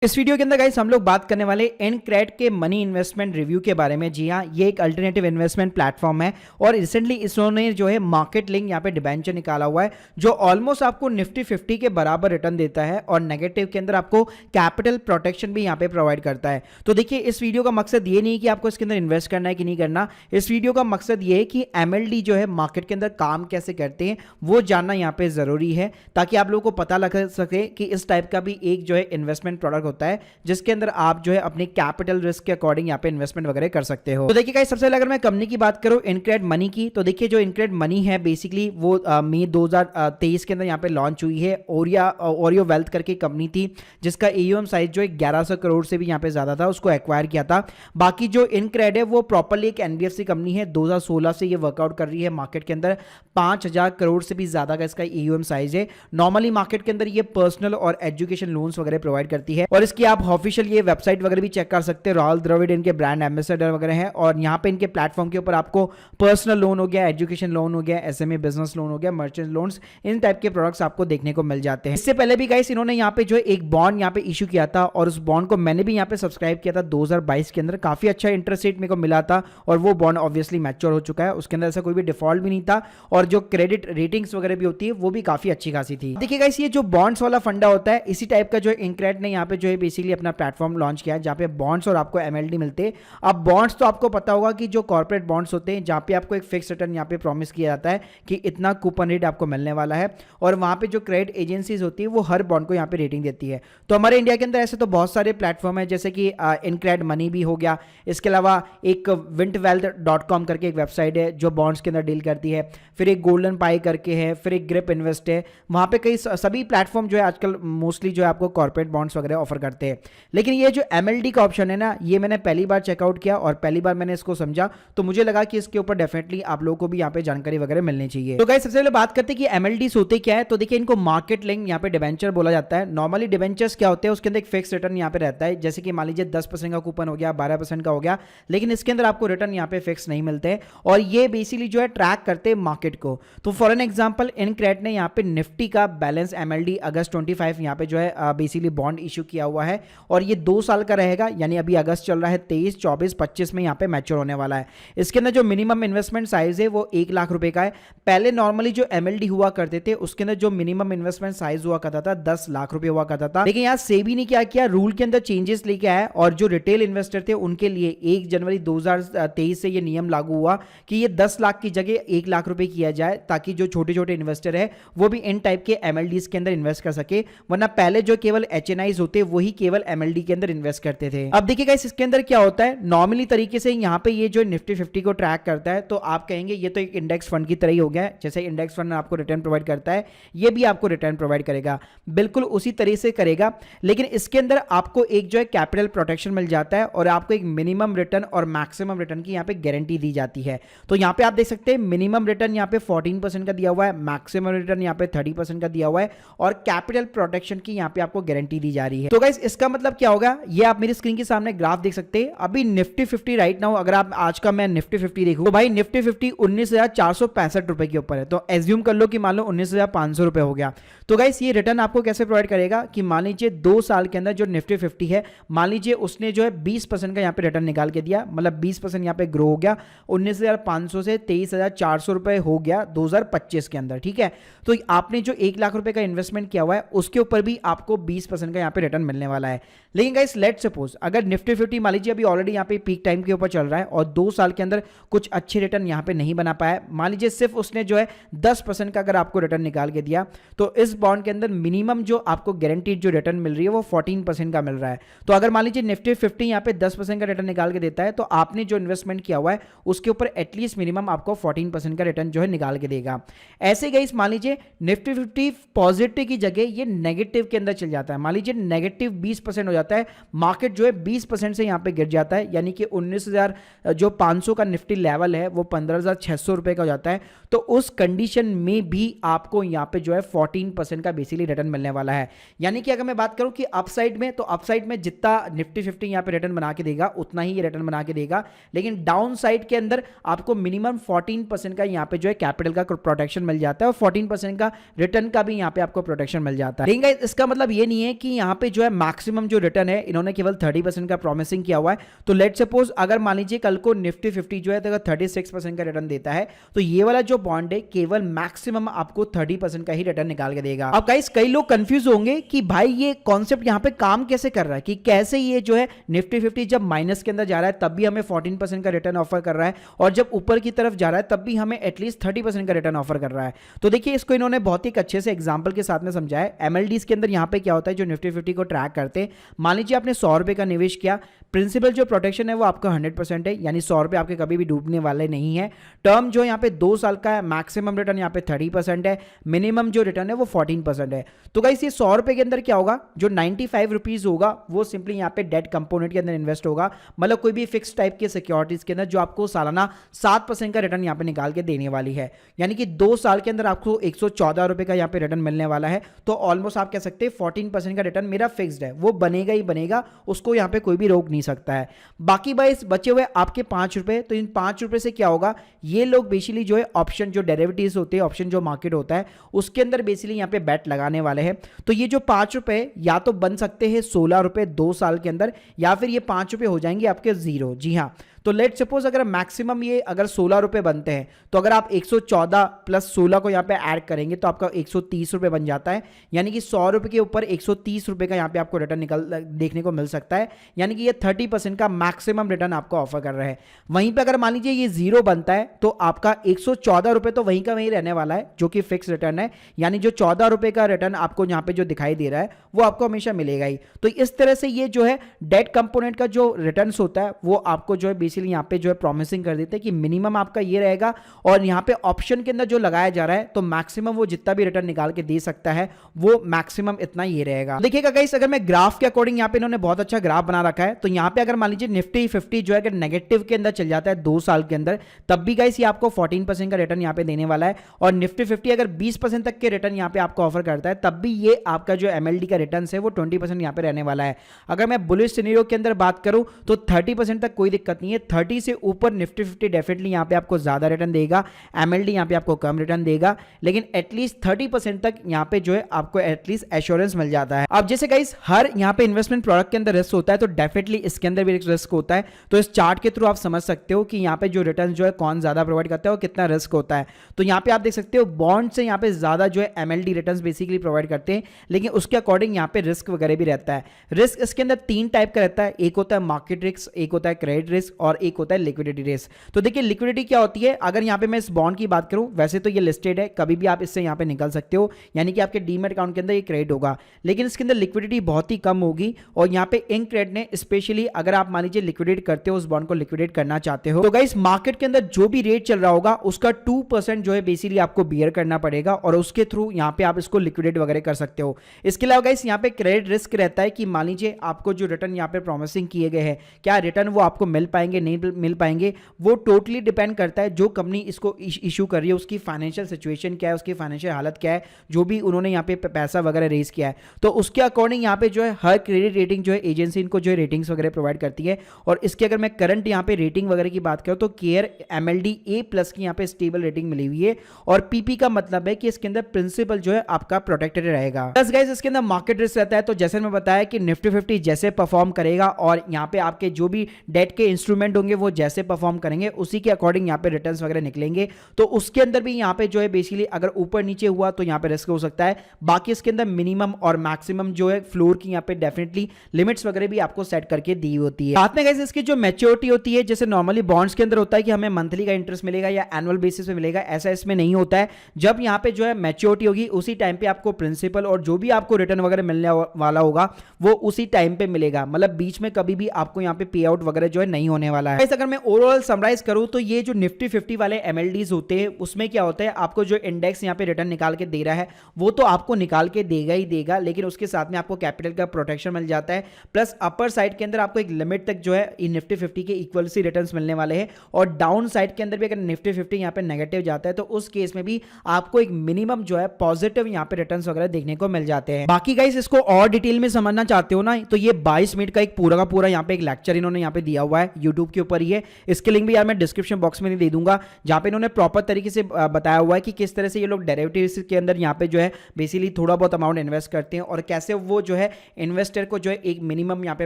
इस वीडियो के अंदर गाइस हम लोग बात करने वाले इनक्रेड के मनी इन्वेस्टमेंट रिव्यू के बारे में। जी हाँ, ये एक अल्टरनेटिव इन्वेस्टमेंट प्लेटफॉर्म है और रिसेंटली इसने जो है मार्केट लिंक यहाँ पे डिबेंचर निकाला हुआ है जो ऑलमोस्ट आपको निफ्टी 50 के बराबर रिटर्न देता है और नेगेटिव के अंदर आपको कैपिटल प्रोटेक्शन भी यहाँ पे प्रोवाइड करता है। तो देखिए, इस वीडियो का मकसद ये नहीं है कि आपको इसके अंदर इन्वेस्ट करना है कि नहीं करना। इस वीडियो का मकसद ये है कि एमएलडी जो है मार्केट के अंदर काम कैसे करते हैं वो जानना यहाँ पे जरूरी है, ताकि आप लोगों को पता लग सके कि इस टाइप का भी एक जो है इन्वेस्टमेंट प्रोडक्ट होता है जिसके अंदर आप जो है अपनी कैपिटल रिस्क के अकॉर्डिंग यहाँ पे इन्वेस्टमेंट वगैरह कर सकते हो। तो देखिए गाइस, सबसे पहले अगर मैं कंपनी की बात करूं इनक्रेड मनी की, तो देखिए जो इनक्रेड मनी है बेसिकली वो मई 2023 के अंदर यहाँ पे लॉन्च हुई है। ओरियो वेल्थ करके कंपनी थी जिसका एयूएम साइज जो है 1100 करोड़ से भी यहाँ पे ज्यादा था, उसको एक्वायर किया था। बाकी जो इनक्रेड है वो प्रॉपरली एक एनबीएफसी कंपनी है, 2016 से ये वर्कआउट कर रही है मार्केट के अंदर। 5000 करोड़ से भी ज्यादा का इसका एयूएम साइज है। नॉर्मली मार्केट के अंदर ये पर्सनल और एजुकेशन लोन्स वगैरह प्रोवाइड करती है और इसकी आप ऑफिशियल ये वेबसाइट वगैरह भी चेक कर सकते हैं। राहुल द्रविड़ इनके ब्रांड एम्बेसडर वगैरह हैं और यहाँ पे इनके प्लेटफॉर्म के ऊपर आपको पर्सनल लोन हो गया, एजुकेशन लोन हो गया, एसएमए बिजनेस लोन हो गया, मर्चेंट लोन्स, इन टाइप के प्रोडक्ट्स आपको देखने को मिल जाते हैं। इससे पहले भी गाइस इन्होंने यहाँ पे जो है एक बॉन्ड यहाँ पे इशू किया था और उस बॉन्ड को मैंने भी यहाँ पे सब्सक्राइब किया था 2022 के अंदर। काफी अच्छा इंटरेस्ट रेट मेरे को मिला था और वो बॉन्ड ऑब्वियसली मैच्योर हो चुका है, उसके अंदर ऐसा कोई भी डिफॉल्ट भी नहीं था और जो क्रेडिट रेटिंग्स वगैरह भी होती है वो भी काफी अच्छी खासी थी। देखिए गाइस, ये जो बॉन्ड्स वाला फंडा होता है इसी टाइप का जो इनक्रेड ने यहाँ पे जो है बेसिकली अपना प्लेटफॉर्म लॉन्च किया है जहाँ पे बॉन्ड्स और आपको एमएलडी मिलते हैं। अब बॉन्ड्स तो आपको पता होगा कि जो कॉर्पोरेट बॉन्ड्स होते हैं जहाँ पे आपको एक फिक्स रिटर्न यहाँ पे प्रॉमिस किया जाता है कि इतना कूपन रेट आपको मिलने वाला है और वहाँ पे जो क्रेडिट एजेंसीज होती है वो हर बॉन्ड को यहाँ पे रेटिंग देती है। तो हमारे इंडिया के अंदर ऐसे तो बहुत सारे प्लेटफॉर्म है जैसे कि इनक्रेड मनी भी हो गया, इसके अलावा एक wintwealth.com करके एक वेबसाइट है जो बॉन्ड्स के अंदर डील करती है, फिर एक गोल्डन पाई करके है, फिर एक ग्रिप इन्वेस्ट है। वहाँ पे कई सभी प्लेटफॉर्म जो है आजकल मोस्टली जो है आपको कॉर्पोरेट बॉन्ड्स वगैरह ऑफर करते हैं। लेकिन ये जो एमएलडी का ऑप्शन है ना, ये मैंने पहली बार चेकआउट किया और पहली बार मैंने इसको समझा तो मुझे लगा कि इसके ऊपर डेफिनेटली आप लोगों को भी यहाँ पे जानकारी वगैरह मिलनी चाहिए। तो गाइस, सबसे पहले बात करते हैं कि एमएलडी होते क्या है। तो देखिए, इनको मार्केट लिंक यहाँ पे डिबेंचर बोला जाता है। नॉर्मली डिबेंचर्स क्या होते हैं, उसके अंदर एक फिक्स रिटर्न यहाँ पे रहता है, जैसे कि मान लीजिए 10% का कूपन हो गया, 12% का हो गया, लेकिन इसके अंदर आपको रिटर्न यहाँ पे फिक्स नहीं मिलते और ये बेसिकली जो है ट्रैक करते हैं मार्केट को। तो फॉर एन एग्जाम्पल इनक्रेड ने यहाँ पे निफ्टी का बैलेंस एमएलडी अगस्त 25 यहाँ पे जो है बेसिकली बॉन्ड इशू किया हुआ है और ये 2 साल का रहेगा, यानी अभी अगस्त चल रहा है, 23, 24, 25 में यहाँ पे मैच्योर होने वाला है। इसके अंदर जो मिनिमम इन्वेस्टमेंट साइज है वो 1 लाख रुपए का है। पहले नॉर्मली जो एमएलडी हुआ करते थे उसके अंदर जो मिनिमम इन्वेस्टमेंट साइज हुआ करता था 10 लाख रुपए हुआ करता था, लेकिन यहाँ सेबी ने क्या किया, रूल के अंदर चेंजेस लेके आया और जो रिटेल इन्वेस्टर थे उनके लिए 1 जनवरी 2023 से ये नियम लागू हुआ कि ये 10 लाख की जगह 1 लाख रुपए किया जाए, ताकि जो छोटे छोटे इन्वेस्टर है वो भी इन टाइप के एमएलडीज के अंदर इन्वेस्ट कर सके, वरना पहले जो केवल एचएनआईज होते वही केवल एमएलडी के अंदर इन्वेस्ट करते थे। अब देखिएगा इसके अंदर क्या होता है, नॉर्मली तरीके से यहाँ पे ये जो निफ्टी 50 को ट्रैक करता है, तो आप कहेंगे ये तो एक इंडेक्स फंड की तरह ही हो गया है। जैसे इंडेक्स फंड आपको रिटर्न प्रोवाइड करता है, ये भी आपको रिटर्न प्रोवाइड करेगा, बिल्कुल उसी तरीके से करेगा, लेकिन इसके अंदर आपको एक जो है कैपिटल प्रोटेक्शन मिल जाता है और आपको एक मिनिमम रिटर्न और मैक्सिमम रिटर्न की यहाँ पे गारंटी दी जाती है। तो यहाँ पे आप देख सकते हैं मिनिमम रिटर्न यहाँ पे 14% का दिया हुआ है, मैक्सिमम रिटर्न यहाँ पे 30% का दिया हुआ है और कैपिटल प्रोटेक्शन की यहाँ पे आपको गारंटी दी जा रही है। तो गाइस, इसका मतलब क्या होगा, ये आप मेरी स्क्रीन के सामने ग्राफ देख सकते हैं। अभी निफ्टी 50 राइट नाउ, अगर आप आज का मैं निफ्टी 50 देखूं तो भाई निफ्टी 50 19,465 रुपए के ऊपर है। तो एज्यूम कर लो कि मान लो 19,500 रुपए हो गया। तो गाइस, ये रिटर्न आपको कैसे प्रोवाइड करेगा कि मान लीजिए 2 साल के अंदर जो निफ्टी 50 है, मान लीजिए उसने जो है 20% का यहाँ पे रिटर्न निकाल के दिया, मतलब 20% यहाँ पे ग्रो हो गया, 19,500 से 23,400 रुपए हो गया 2025 के अंदर, ठीक है। तो आपने जो 1 लाख रुपए का इन्वेस्टमेंट किया हुआ है उसके ऊपर भी आपको 20% का यहाँ पे रिटर्न मिलने वाला है। लेकिन गाइस, लेट्स सपोज अगर निफ्टी 50 मान लीजिए अभी ऑलरेडी यहाँ पे पीक टाइम के ऊपर चल रहा है और 2 साल के अंदर कुछ अच्छे रिटर्न यहाँ पे नहीं बना पाया, मान लीजिए सिर्फ उसने जो है 10% का अगर आपको रिटर्न निकाल के दिया, तो इस बॉन्ड के अंदर मिनिमम जो आपको गारंटीड जो रिटर्न मिल रही है वो 14% का मिल रहा है। तो अगर मान लीजिए निफ्टी 50 यहाँ पे 10% का रिटर्न निकाल के देता है, तो आपने जो इन्वेस्टमेंट किया हुआ है उसके ऊपर एटलीस्ट मिनिमम आपको 14% का रिटर्न जो है निकाल के देगा। ऐसे गाइस, मान लीजिए निफ्टी 50 पॉजिटिव की जगह ये नेगेटिव के अंदर चल जाता है, मान लीजिए नेगेटिव 20% हो जाता है, मार्केट जो है 20% से यहाँ पे गिर जाता है, यानी कि 19,000 जो 500 का निफ्टी लेवल है वो 15,600 रुपए का हो जाता है। तो उस कंडीशन में भी आपको यहाँ पे जो है 14% का बेसिकली रिटर्न मिलने वाला है। यानी कि अगर मैं बात करूं कि अपसाइड में, तो अपसाइड में जितना निफ्टी 50 यहाँ पे रिटर्न बना के देगा उतना ही ये रिटर्न बना के देगा, लेकिन डाउन साइड के अंदर आपको मिनिमम 14% का यहाँ पे जो है कैपिटल का प्रोटेक्शन मिल जाता है और 14% का रिटर्न का भी यहाँ पे आपको प्रोटेक्शन मिल जाता है। लेकिन इसका मतलब ये नहीं है कि यहाँ पे जो है मैक्सिमम जो रिटर्न है इन्होंने केवल 30% का प्रॉमिसिंग किया हुआ है। तो लेट सपोज अगर मान लीजिए कल को निफ्टी 50 जो है तो 36% का रिटर्न देता है, तो ये वाला जो बॉन्ड है केवल मैक्सिमम आपको 30% का ही रिटर्न निकाल के देगा। अब गाइस कई लोग कंफ्यूज होंगे कि भाई ये कॉन्सेप्ट यहाँ पे काम कैसे कर रहा है, कि कैसे ये जो है निफ्टी 50 जब माइनस के अंदर जा रहा है तब भी हमें 14% का रिटर्न ऑफर कर रहा है, और जब ऊपर की तरफ जा रहा है तब भी हमें एटलीस्ट 30% का रिटर्न ऑफर कर रहा है। तो देखिए इसको इन्होंने बहुत ही अच्छे से एग्जांपल के साथ में समझाया है। एमएलडीज के अंदर यहाँ पे क्या होता है, जो निफ्टी 50 को ट्रैक करते हैं, मान लीजिए आपने 100 रुपए का निवेश किया, प्रिंसिपल जो प्रोटेक्शन है वो आपका 100% है, यानी 100 रुपए आपके कभी भी डूबने वाले नहीं है। टर्म जो यहाँ पे 2 साल का है, मैक्सिमम रिटर्न यहाँ पे 30% है, मिनिमम जो रिटर्न है वो 14% है। तो गाइस ये 100 रुपए के अंदर क्या होगा, जो 95 रुपीज होगा वो सिंपली यहाँ पे डेट कंपोनेंट के अंदर इन्वेस्ट होगा, मतलब कोई भी फिक्स टाइप के सिक्योरिटीज के अंदर, जो आपको सालाना 7% का रिटर्न यहाँ पे निकाल के देने वाली है। यानी कि 2 साल के अंदर आपको 114 रुपए का यहाँ पे रिटर्न मिलने वाला है। तो ऑलमोस्ट आप कह सकते हैं 14% का रिटर्न मेरा फिक्स्ड है, वो बनेगा ही बनेगा, उसको यहाँ पे कोई भी रोक नहीं सकता है। बाकी भाई बचे हुए आपके 5 रुपए, तो इन 5 रुपए से क्या होगा, ये लोग बेसिकली जो है ऑप्शन जो डेरिवेटिव्स होते हैं, ऑप्शन जो मार्केट होता है उसके अंदर बेसिकली यहाँ पे बैट लगाने वाले हैं। तो ये जो 5 रुपए या तो बन सकते हैं 16 रुपए 2 साल के अंदर, या फिर ये 5 रुपए हो जाएंगे आपके जीरो। जी हाँ, तो लेट सपोज अगर मैक्सिमम ये अगर 16 रुपए बनते हैं, तो अगर आप 114 प्लस 16 को यहाँ पे ऐड करेंगे तो आपका 130 रुपए बन जाता है। यानी कि 100 रुपए के ऊपर 130 रुपए का यहाँ पे आपको रिटर्न निकल देखने को मिल सकता है। यानी कि ये 30% का मैक्सिमम रिटर्न आपको ऑफर कर रहे हैं। वहीं पे अगर मान लीजिए ये जीरो बनता है तो आपका 114 रुपए तो वहीं का वहीं रहने वाला है, जो कि फिक्स रिटर्न है। यानी जो 14 रुपए का रिटर्न आपको यहाँ पे जो दिखाई दे रहा है वो आपको हमेशा मिलेगा ही। तो इस तरह से ये जो है डेट कंपोनेंट का जो रिटर्न होता है वो आपको जो है इसलिए यहां पे जो है प्रॉमिसिंग कर देते हैं कि मिनिमम आपका ये रहेगा, और यहां पे ऑप्शन के अंदर जो लगाया जा रहा है तो मैक्सिमम वो जितना भी रिटर्न निकाल के दे सकता है वो मैक्सिमम इतना ये रहेगा। देखिएगा गाइस, अगर मैं ग्राफ के अकॉर्डिंग यहां पे इन्होंने बहुत अच्छा ग्राफ बना रखा है, तो यहां पे अगर मान लीजिए निफ्टी 50 जो है अगर नेगेटिव के अंदर चल जाता है 2 साल के अंदर, तब भी गाइस ये आपको 14% का रिटर्न यहां पे देने वाला है। और निफ्टी 50 अगर 20% तक के रिटर्न यहां पे आपको ऑफर करता है, तब भी ये आपका जो एमएलडी का रिटर्न है वो 20% यहां पे रहने वाला है। अगर मैं बुलिश सिनेरियो के अंदर बात करूं तो 30% तक कोई दिक्कत नहीं है, 30 से ऊपर निफ्टी 50 डेफिनेटली यहां पे आपको ज्यादा रिटर्न देगा, एमएलडी यहां पे आपको कम रिटर्न देगा, लेकिन एटलीस्ट 30% तक यहां पे जो है आपको एटलीस्ट एश्योरेंस मिल जाता है। अब जैसे गाइस हर यहां पे इन्वेस्टमेंट प्रोडक्ट के अंदर रिस्क होता है, तो डेफिनेटली इसके अंदर भी रिस्क होता है। तो इस चार्ट के थ्रू आप समझ सकते हो कि यहां पे जो रिटर्न जो है कौन ज्यादा प्रोवाइड करता है और कितना रिस्क होता है। तो यहां पे आप देख सकते हो बॉन्ड से यहां पे ज्यादा जो है एमएलडी रिटर्न्स बेसिकली प्रोवाइड करते हैं, लेकिन उसके अकॉर्डिंग यहां पे रिस्क वगैरह भी रहता है। रिस्क इसके अंदर 3 टाइप का रहता है, एक होता है मार्केट रिस्क, एक होता है क्रेडिट रिस्क और एक होता है लिक्विडिटी रिस्क। तो देखिए लिक्विडिटी क्या होती है, अगर यहां पे मैं इस बॉन्ड की बात करूं, वैसे तो ये लिस्टेड है, कभी भी आप इससे यहां पे निकल सकते हो, यानी कि आपके डीमैट अकाउंट के अंदर ये क्रेडिट होगा, लेकिन इसके अंदर लिक्विडिटी बहुत ही कम होगी। और यहां पे इनक्रेडिट ने स्पेशली अगर आप मान लीजिए लिक्विडेट करते हो, उस बॉन्ड को लिक्विडेट करना चाहते हो, तो गाइस मार्केट के अंदर जो भी रेट चल रहा होगा उसका 2% जो है बेसिकली आपको बियर करना पड़ेगा, और उसके थ्रू यहां पे आप इसको लिक्विडेट वगैरह कर सकते हो। इसके अलावा गाइस यहां पे क्रेडिट रिस्क रहता है कि मान लीजिए आपको जो रिटर्न यहां पे प्रॉमिसिंग किए गए हैं, क्या रिटर्न वो आपको मिल पाएंगे नहीं मिल पाएंगे, वो टोटली डिपेंड करता है जो कंपनी इसको इशू कर रही है उसकी फाइनेंशियल सिचुएशन क्या है, उसकी फाइनेंशियल हालत क्या है, जो भी उन्होंने यहाँ पे पैसा वगैरह रेज किया है, तो उसके अकॉर्डिंग यहाँ पे जो है हर क्रेडिट रेटिंग जो है एजेंसी इनको जो है रेटिंग्स वगैरह प्रोवाइड करती है। और इसकी अगर मैं करंट यहाँ पे रेटिंग वगैरह की बात करूँ तो केयर एमएलडी A+ की यहाँ पे स्टेबल रेटिंग मिली हुई है, और पीपी का मतलब है कि इसके अंदर प्रिंसिपल जो है आपका प्रोटेक्टेड रहेगा। प्लस गाइस इसके अंदर मार्केट रिस्क रहता है, तो जैसे मैं बताया कि निफ्टी 50 जैसे परफॉर्म करेगा और यहाँ पे आपके जो भी डेट के इंस्ट्रूमेंट होंगे वो जैसे परफॉर्म करेंगे उसी के अकॉर्डिंग यहाँ पे रिटर्न्स वगैरह निकलेंगे। तो उसके अंदर भी यहाँ पे जो है बेसिकली अगर ऊपर नीचे हुआ तो यहाँ पे रिस्क हो सकता है। बाकी इसके अंदर मिनिमम और मैक्सिमम जो है फ्लोर की यहाँ पे डेफिनेटली लिमिट्स वगैरह भी आपको सेट करके दी होती है। साथ में गाइस इसकी जो मैच्योरिटी होती है, जैसे नॉर्मली बॉन्ड्स के अंदर होता है कि हमें मंथली का इंटरेस्ट मिलेगा या एनुअल बेसिस पे मिलेगा, ऐसा इसमें नहीं होता है। जब यहाँ पे जो है मैच्योरिटी होगी उसी टाइम पे आपको प्रिंसिपल और जो भी आपको रिटर्न वगैरह मिलने वाला होगा वो उसी टाइम पे मिलेगा, मतलब बीच में कभी भी आपको यहाँ पे पे आउट वगैरह जो है नहीं होने वाला है। अगर मैं ओवरऑल समराइज करूं तो ये जो निफ्टी 50 वाले एमएलडीज होते हैं उसमें क्या होता है, आपको जो इंडेक्स यहाँ पे रिटर्न निकाल के दे रहा है वो तो आपको निकाल के देगा ही देगा, लेकिन उसके साथ में आपको कैपिटल का प्रोटेक्शन मिल जाता है, प्लस अपर साइड के अंदर आपको एक लिमिट तक जो है निफ्टी 50 के इक्वल सी रिटर्न्स मिलने वाले हैं। और डाउन साइड के अंदर भी अगर निफ्टी 50 यहाँ पे नेगेटिव जाता है तो उस केस में भी आपको एक मिनिमम जो है पॉजिटिव यहाँ पे रिटर्न्स वगैरह देखने को मिल जाते हैं। बाकी गाइस गाइस इसको और डिटेल में समझना चाहते हो ना, तो ये 22 मिनट का एक पूरा का पूरा यहाँ पे एक लेक्चर इन्होंने यहाँ पे दिया हुआ है यूट्यूब के ऊपर ही है। इसके लिंक भी यार मैं डिस्क्रिप्शन बॉक्स में दे दूंगा, जहाँ पे इन्होंने प्रॉपर तरीके से बताया हुआ है कि किस तरह से ये लोग डेरिवेटिव्स के अंदर यहाँ पे जो है बेसिकली थोड़ा बहुत अमाउंट इन्वेस्ट करते हैं और कैसे वो जो है इन्वेस्टर को जो है एक मिनिमम यहाँ पे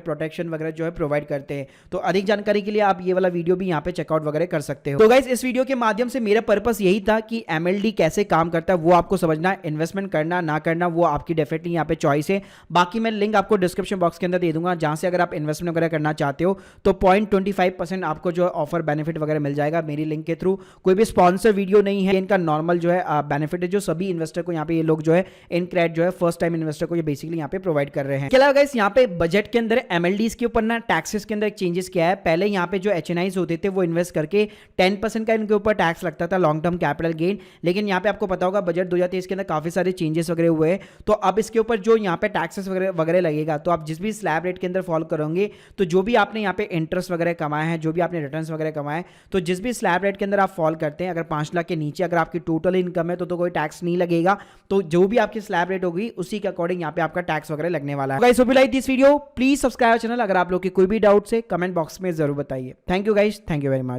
प्रोटेक्शन वगैरह जो है प्रोवाइड करते हैं। तो अधिक जानकारी के लिए आप ये वाला वीडियो भी यहाँ पे चेकआउट वगैरह कर सकते हो। तो गाइस इस वीडियो के माध्यम से मेरा पर्पस यही था कि एमएलडी कैसे काम करता है वो आपको समझना, इन्वेस्टमेंट करना ना करना वो आपकी डेफिनेटली यहाँ पे चॉइस है। बाकी मैं लिंक आपको डिस्क्रिप्शन बॉक्स के अंदर दे दूंगा, जहां से अगर आप इन्वेस्टमेंट वगैरह करना चाहते हो तो 0.25% आपको जो ऑफर बेनिफिट वगैरह मिल जाएगा मेरी लिंक के थ्रू। कोई भी स्पॉन्सर वीडियो नहीं है, इनका नॉर्मल जो है बेनिफिट है जो सभी इन्वेस्टर को यहाँ पे ये लोग जो है इनक्रेड जो है फर्स्ट टाइम इन्वेस्टर को ये बेसिकली यहाँ पे प्रोवाइड कर रहे हैं। क्या लगा इस यहाँ पे बजट के अंदर एमएलडीज के ऊपर ना टैक्सेस के अंदर एक चेंजेस किया है। पहले यहाँ पे जो एचएनआईज होते थे वो इन्वेस्ट करके 10% का इनके ऊपर टैक्स लगता था लॉन्ग टर्म कैपिटल गेन, लेकिन यहाँ पे आपको पता होगा बजट 2023 के अंदर काफी सारे चेंजेस वगैरह हुए हैं, तो अब इसके ऊपर जो यहाँ पे टैक्सेस वगैरह लगेगा, तो आप जिस भी स्लैब रेट के अंदर फॉलो करोगे तो जो भी आपने यहाँ पे इंटरेस्ट वगैरह कमाए हैं, जो भी आपने रिटर्न्स वगैरह कमाए, तो जिस भी स्लैब रेट के अंदर आप फॉल करते हैं, अगर 5 लाख के नीचे अगर आपकी टोटल इनकम है तो कोई टैक्स नहीं लगेगा। तो जो भी आपकी स्लैब रेट होगी उसी के अकॉर्डिंग यहाँ पे आपका टैक्स वगैरह लगने वाला है। Guys hope you like this video, please subscribe channel. अगर आप लोग की कोई भी डाउट्स है कमेंट बॉक्स में जरूर बताइए। Thank you guys, thank you very much.